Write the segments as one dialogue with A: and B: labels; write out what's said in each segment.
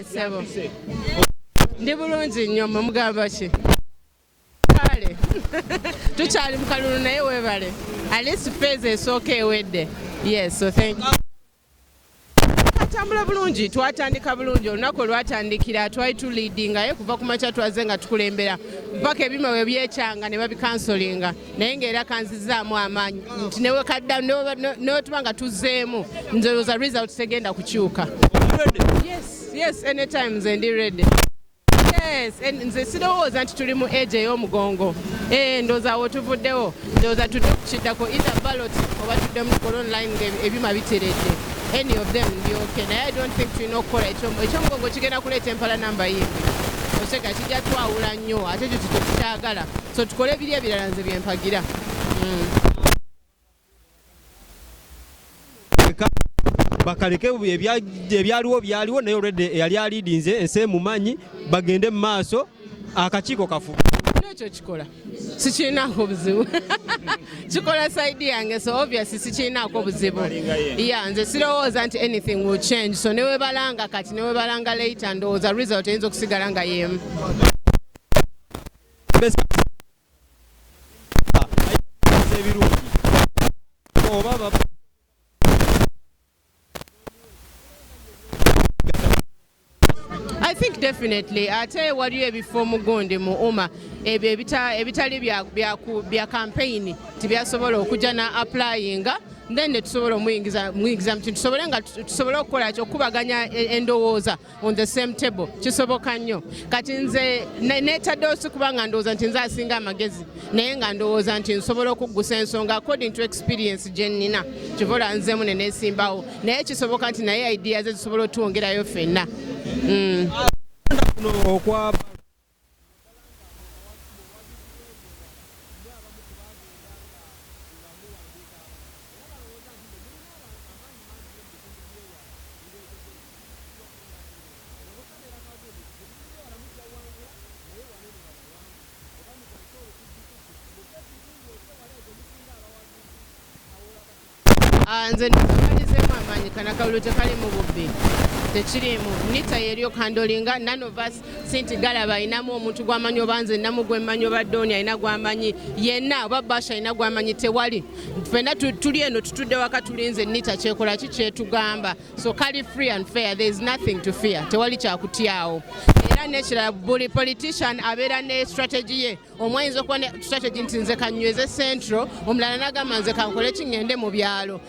A: Kale sebo. Ndi bulungi nnyo mugamba ki? Kale. Tukyali mu kalulu naye weebale. At least phase esooka ewedde. Yes, so thank you. Tambula bulungi twatandika bulungi olunaku olwatandikira twali tuliidingayo kuva ku makya twaze nga tukulembera mpaka ebima we byekyanga ne babikansolinga naye ng'era kanzizaamu amaanyi nti newe kadda newetuba nga tuzzeemu nzolooza result tegenda kukyuka. Yes, anytime nze ndi ready. Yes, nze sirowooza nti tuli mu age ey'omugongo. Ndowooza awo tuvuddewo ndowooza tudde kukiddako either ballot oba tudde mu online ebima biteredde. Any of them be okay. Now I don't think tulina okukola ekyomugongo kigenda kuleeta empala namba yimbi oseka kijja twawula nnyo ate ekyo tukyagala so tukole ebiri ebirala nze byempagira.
B: Bakaleke ebyaliwo naye olwedde eyali aliidinze ensi emumanyi bagende mu maaso akakiiko kafu.
A: Ekyo kikola sikiinaako buzibu kikola side yange so obviously sikiinaako buzibu. Nze sirowooza nti anything will change so newebalanga kati newebalanga later ndowooza result eyinza okusigala nga yeemu. I think definitely ate waliyo ebifo mugundi mu umma ebyo ebitali bya campaign tibyasobola okujja na applyinga then netusobola omuyingiza mu tusobole okukola okubaganya endowooza on the same table kisoboka nnyo kati nze neetaddewo si kubanga ndowooza nti nze asinga amagezi naye nga ndowooza nti nsobola okuggusa ensonga according to experience gye nnina kivola nzemu ne neesimbawo naye kisoboka nti naye idea ze zisobola otwongerayo ffenna. Nze ndimalizeemu amaanyi kanakalulu tekali mu bubbi tekirimu nita yeri okandolinga none of us sinti galaba ayinamu omuntu gwamanyi oba nze namu gwemmanyi oba Doni ayina gwamanyi yenna oba Basha ayina gwamanyi tewali ffenna tuli eno tutudde waka tulinze nita kyekola ki kyetugamba so kali free and fair there is nothing to fear tewali kyakutyawo era nekirala buli politician abeera ne strategy ye omwayinza okuba ne strategy nti nze kanyweze central omulala nagamba nze kankole kingende mu byalo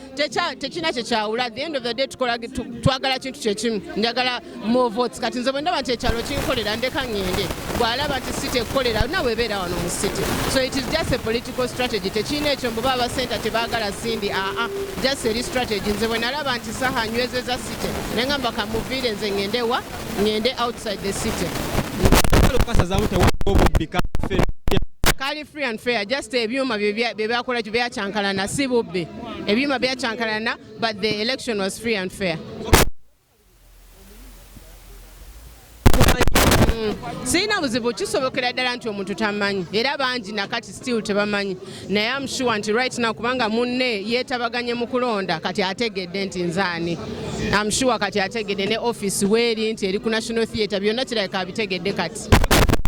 A: tekina kyekyawula at the end of the day twagala kintu kyekimu njagala more votes kati nze bwe ndaba nti ekyalo kinkolera ndeka ngende bw'alaba nti city ekkolera nawe ebeera wano mu city so it is just a political strategy tekirina ekyo mbuba abasenta tebaagala sindi just eri strategy nze bwe nalaba nti Saha anywezeza city naye ngamba kamuviire nze ngende outside the city kali free and fair just ebyuma byebakola byakyankalana si bubbi ebyuma byakyankalana but the election was free and fair. Sina buzibu kisobokera ddala nti omuntu tamanyi era bangi nakati still tebamanyi naye I'm sure nti right now kubanga munne yeetabaganye mu kulonda kati ategedde nti nzaani I'm sure kati ategedde ne office weeri nti eri ku National Theatre byonna kirabika abitegedde kati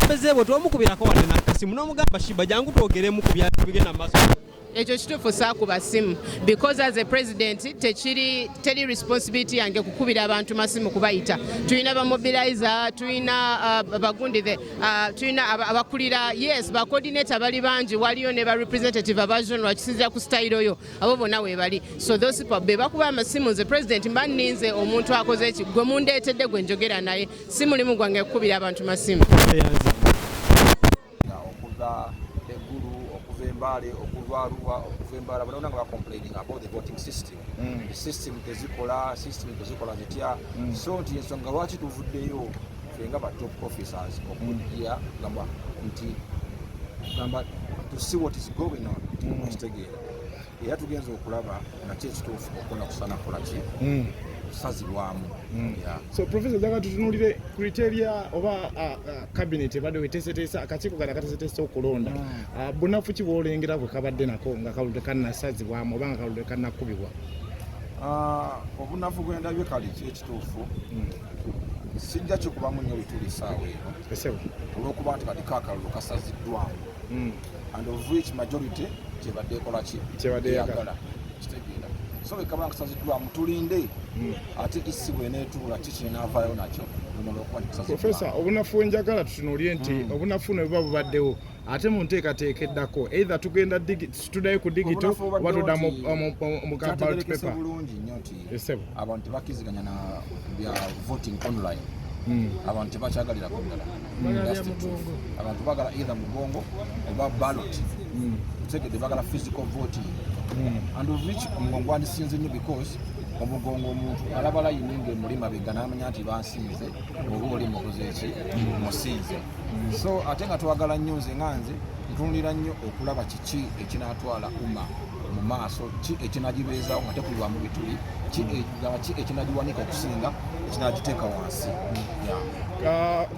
B: bezebo twomukubirako wane nakasimu n'omugamba shiba jangu twogeremu ku bigenda mu maaso.
A: Ekyo kituufu saakuba simu because as a president teri responsibility yange kukubira abantu masimu kubayita tulina bamobilizer tulina bagundive tulina abakulira yes bacoordinator bali bangi waliyo ne ba representative abajono wakisinzira ku style oyo abo bonna weebali so those people be bakuba amasimu nze president mba nninze omuntu akoze eki gwe mundeetedde gwe njogera naye si mulimu gwange kukubira abantu masimu.
C: Okuvembala bano nga complaining about the voting system. The system tezikola zitya so nti ensonga lwaki tuvuddeyo fenga ba top officers okudia gamba to see what is going on kitegeera era tugenza okulaba nakyo ekituufu okona kusana kola ki sazibwamu.
D: So Professor Zaga tutunulire criteria oba cabinet bado wetesetesa akakiiko kana katesetesa okulonda bunafu kibolengera bwe kabadde nako nga kaludde kana sazibwamu oba nga kaludde kana kubibwa
C: obunafu gwendabye kali ekituufu sijja kikubamu nnyo bituli essaawa eno olw'okuba nti kati kakalulu kasaziddwamu and of which majority kyebadde ekola ki eyagala kitegeera so bwe kaba kasaziddwamu tulinde ate isi bw'eneetuula kikinaavaayo nakyo lumala okuba
D: Professor, obunafu enjagala tutunuulye nti obunafu ne buba bubaddewo ate mu nteekateeka eddako either tugenda tuddayo ku digito oba tudda mu ballot paper.
C: Bulungi nnyo nti abantu tebakkiziganya na bya voting online. Abantu tebakyagalirako ddala. Abantu bagala either mugongo oba ballot. Tegedde bagala physical voting. And of which omugongo wandisinze nnyo because omugongo omuntu alaba layini ng'emuli mabega n'amanya nti bansinze oba oli mukoze ki musiize. So ate nga twagala nnyo nze nga nze ntunulira nnyo okulaba kiki ekinaatwala umma mu maaso, ki ekinagibeezaawo nga tekulwamu bituli, ki ekinagiwanika okusinga ekinagiteeka wansi.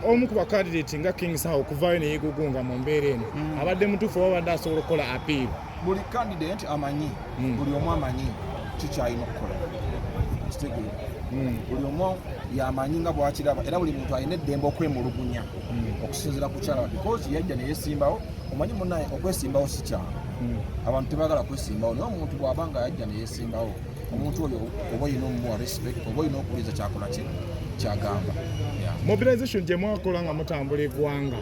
D: Omu ku bakandidate nga King Saha okuvaayo ne yeegugunga mu mbeera eno abadde mutuufu oba abadde asobola okukola appeal?
C: Buli candidate amanyi, buli omu amanyi kikyalina okukola. Buli omu yamanyi nga bwakiraba era buli muntu alina eddembe okwemulugunya okusinziira ku kyalaba because yajja ne yeesimbawo. Omanyi munnaye okwesimbawo si kyangu, abantu tebaagala kwesimbawo, naye omuntu bw'aba nga yajja ne yeesimbawo omuntu oyo oba olina omumuwa respect oba olina okuwuliza kyakola kyagamba.
D: Mobilization gye mwakola nga mutambula eggwanga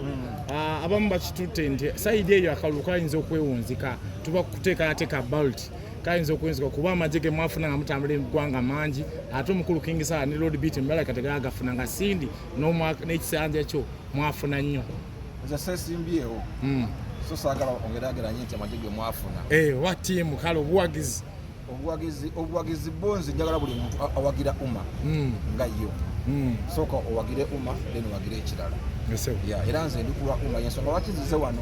D: abamu bakitutte nti sayidi eyo akalulu kayinza okwewunzika tuba kuteekaateeka ballot kayinza okwewunzika kuba amagye ge mwafuna nga mutambula eggwanga mangi ate omukulu King Saha ne Lord Beat Mbala kategala agafuna nga Sindi n'ekisanja kyo mwafuna nnyo.
C: Nze seesimbyewo so saagala ongeraageranye nti amagye ge mwafuna
D: watiimu kale
C: obuwagizi bonzi njagala buli muntu awagira umma nga yo sooka owagire umma then owagire ekirala. Era nze ndikuwa umma yensonga lwaki nzize wano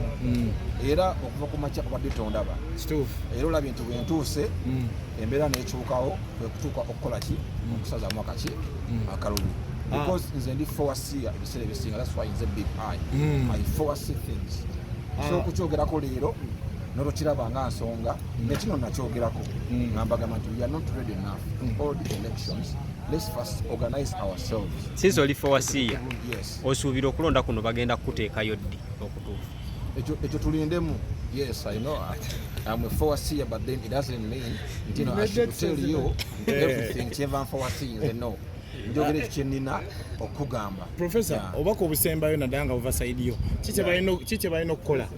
C: era okuva ku makya obadde tondaba era olabye nti bwentuuse embeera neekyukawo kwe kutuuka okukola ki okusazaamu akaki akalulu because nze ndi forward-seer ebiseera ebisinga, that's why nze big eye I forward-see things. So okukyogerako leero n'olwekiraba nga nsonga nekino nakyogerako ngambagamba nti we are not ready enough to all the elections. Let's first organize ourselves.
B: Since oli forward-seer, osuubira okulonda kuno bagenda kukuteekayo ddi okutuufu?
C: Ekyo tulindemu. Yes, I know I'm a forward-seer, but then it doesn't mean I should tell you everything. Kyeva forward-seer, no. Njogera ekyo kye nnina okugamba.
D: Professor, obako obusembayo naddala nga buva sayidiyo kiki balina okukola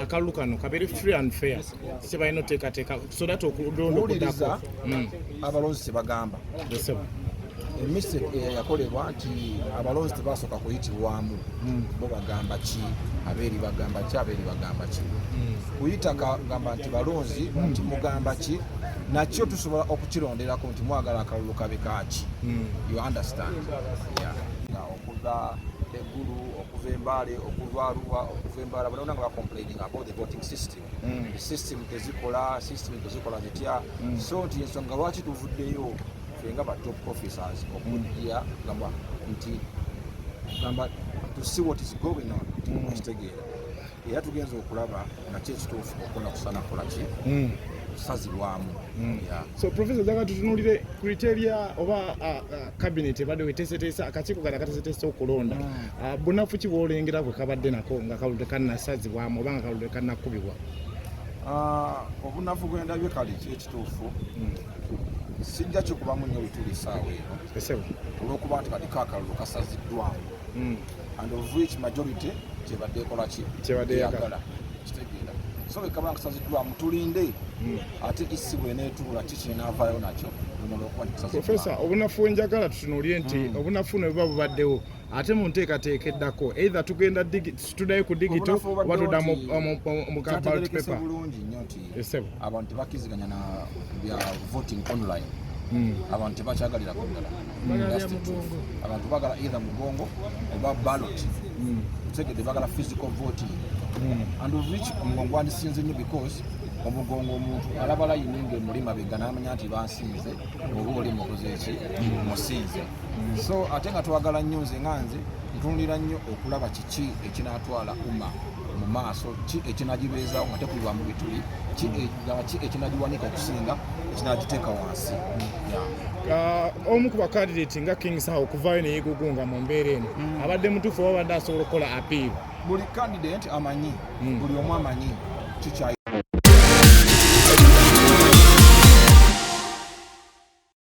D: akalulu kano kabeere free and fair, kiki balina oteekateeka so that okulonda okuddako
C: abalonzi tebagamba emistake yakolebwa nti abalonzi tebasooka kuyitibwamu bo bagamba ki abeeri bagamba ki kuyita gamba nti balonzi nti mugamba ki nakyo tusobola okukironderako nti mwagala akalulu kabe kaaki. You understand? Okuva eggulu okuva embaale okuva Arua okuva embaala bona nga complaining about the voting system. The system tezikola zitya so nti ensonga lwaki tuvuddeyo nga ba top officers okujja gamba to see what is going on kitegeera era tugenza okulaba nakyo ekituufu okona kusana kola ki kusazibwamu.
D: So Professor jaga tutunulire criteria oba cabinet ebadde weteeseteesa akakiiko kano akateeseteesa okulonda bunafu ki bwolengera bwe kabadde nako nga kalulu tekannasazibwamu oba nga kalulu tekannakubibwa?
C: Obunafu gwendabye kale ekituufu sijja kikubamu nnyo bituli essaawa eno olw'okuba nti kati kakalulu kasaziddwamu and of which majority kyebadde ekola ki eyagala kitegeera so bwe kaba kasaziddwamu tulinde ate isi bw'eneetuula kikinaavaayo nakyo lumala okuba nti
D: Professor, obunafu enjagala tutunuulye nti obunafu ne buba bubaddewo ate mu nteekateeka eddako either tugenda tuddayo ku digito oba tudda mu ballot paper.
C: Bulungi nnyo nti abantu tebakkiziganya na bya voting online. Abantu tebakyagalirako ddala. Abantu bagala either mugongo oba ballot. Tegedde bagala physical voting. And of which omugongo wandisinze nnyo because omugongo omuntu alaba layini ng'emuli mabega n'amanya nti bansinze oba oli mukoze ki musiize. So ate nga twagala nnyo nze nga nze tutunulira nnyo okulaba kiki ekinaatwala umma mu maaso, ki ekinagibeezaawo nga tekubibwa mu bituli, ki ekinagiwanika okusinga ekinagiteeka wansi.
D: Omu ku bakandidate nga King Saha okuvaayo ne yeegugunga mu mbeera eno abadde mutuufu oba abadde asobola okukola appeal?
C: Buli candidate amanyi, buli omu amanyi kikya